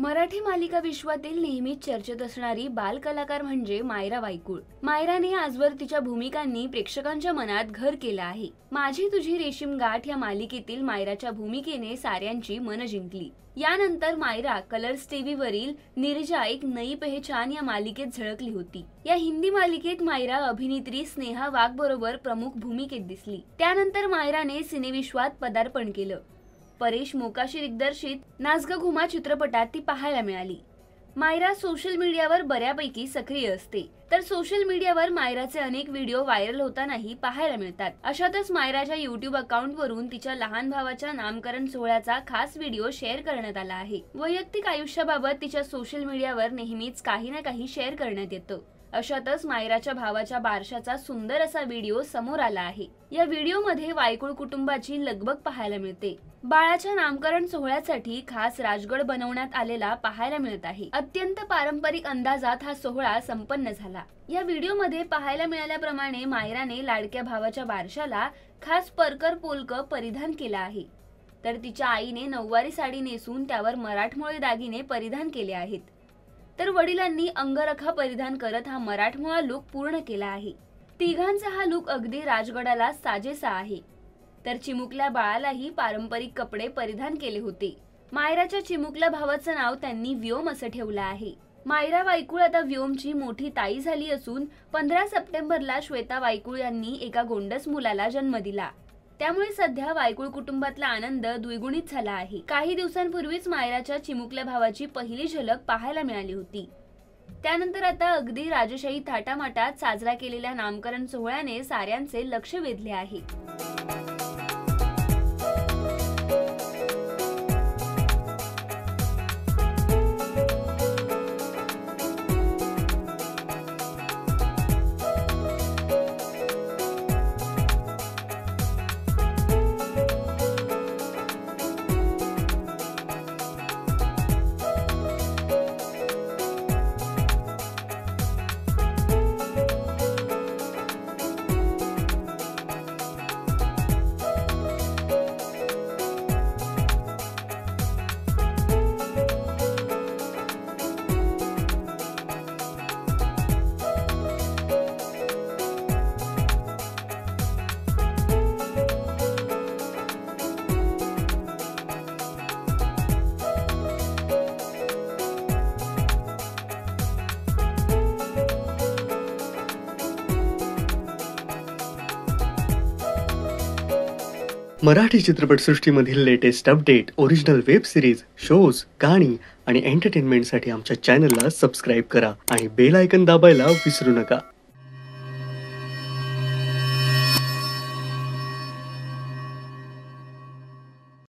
मराठी मालिका विश्वातील नेहमीच चर्चेत असणारी बाल कलाकार म्हणजे मायरा वायकुळ। मायराने आजवर तिच्या भूमिकांनी प्रेक्षकांच्या मनात घर केलं आहे। माझी तुझी रेशीम गाठ या मालिकेतील मायराच्या भूमिकेने साऱ्यांची मन जिंकली। यानंतर मायरा कलर्स टीव्ही वरील निर्जा एक नई पहचान या मालिकेत झळकली होती। या हिंदी मालिकेत मायरा अभिनेत्री स्नेहा वाघ बरोबर प्रमुख भूमिकेत दिसली। त्यानंतर मायराने सिनेविश्वात पदार्पण केलं। परेश मोकाशी दिग्दर्शित नाच ग घुमा चित्रपटात ती पाहायला मिळाली। मायरा सोशल मीडियावर बऱ्यापैकी सक्रिय असते, तर सोशल मीडियावर मायराचे अनेक व्हिडिओ व्हायरल होतानाही पाहायला मिळतात। अशातच मायराच्या YouTube अकाउंटवरून तिच्या लहान भावाच्या नामकरण सोहळ्याचा खास व्हिडिओ शेअर करण्यात आला आहे। वैयक्तिक आयुष्याबाबत तिच्या सोशल मीडियावर नेहमीच काही ना काही शेअर करण्यात येतं। अशातच मायराच्या भावाच्या बारशाचा सुंदर असा व्हिडिओ समोर आला आहे। या व्हिडिओमध्ये वायकुळ कुटुंबाची लगबग पाहायला मिळते। बाळाच्या नामकरण सोहळ्यासाठी खास राजगड बनवण्यात आलेला पाहायला मिळत आहे। अत्यंत पारंपरिक अंदाजात हा सोहळा संपन्न झाला। या व्हिडिओमध्ये पाहायला मिळाल्याप्रमाणे मायराने लाडक्या भावाच्या बारशाला खास परकर पोलक परिधान केला आहे, तर तिच्या आईने नऊवारी साडी नेसून त्यावर मराठमोळे दागिने परिधान केले आहेत, तर वडिलांनी अंगरखा परिधान करत हा मराठमोळा लुक पूर्ण केला आहे। तिघांचा हा लुक अगदी राजगडाला साजेसा आहे, तर चिमुकल्या बाळालाही पारंपरिक कपडे परिधान केले होते। मायराच्या चिमुकल्या भावाचं नाव त्यांनी व्योम असं ठेवलं आहे। मायरा वायकुळ आता व्योमची मोठी ताई झाली असून 15 सप्टेंबरला श्वेता वायकुळ यांनी एका गोंडस मुलाला जन्म दिला। त्यामुळे सध्या वायकुळ कुटुंबातला आनंद द्विगुणित झाला आहे। काही दिवसांपूर्वीच मायराच्या चिमुकल्या भावाची पहिली झलक पाहायला मिळाली होती। त्यानंतर आता अगदी राजशाही थाटामाटात साजरा केलेल्या नामकरण सोहळ्याने साऱ्यांचे लक्ष वेधले आहे। मराठी चित्रपटसृष्टीमधील latest update, original web series, shows, गाणी आणि एंटरटेनमेंटसाठी आमच्या चॅनलला सबस्क्राईब करा आणि बेल आयकॉन दाबायला विसरू नका।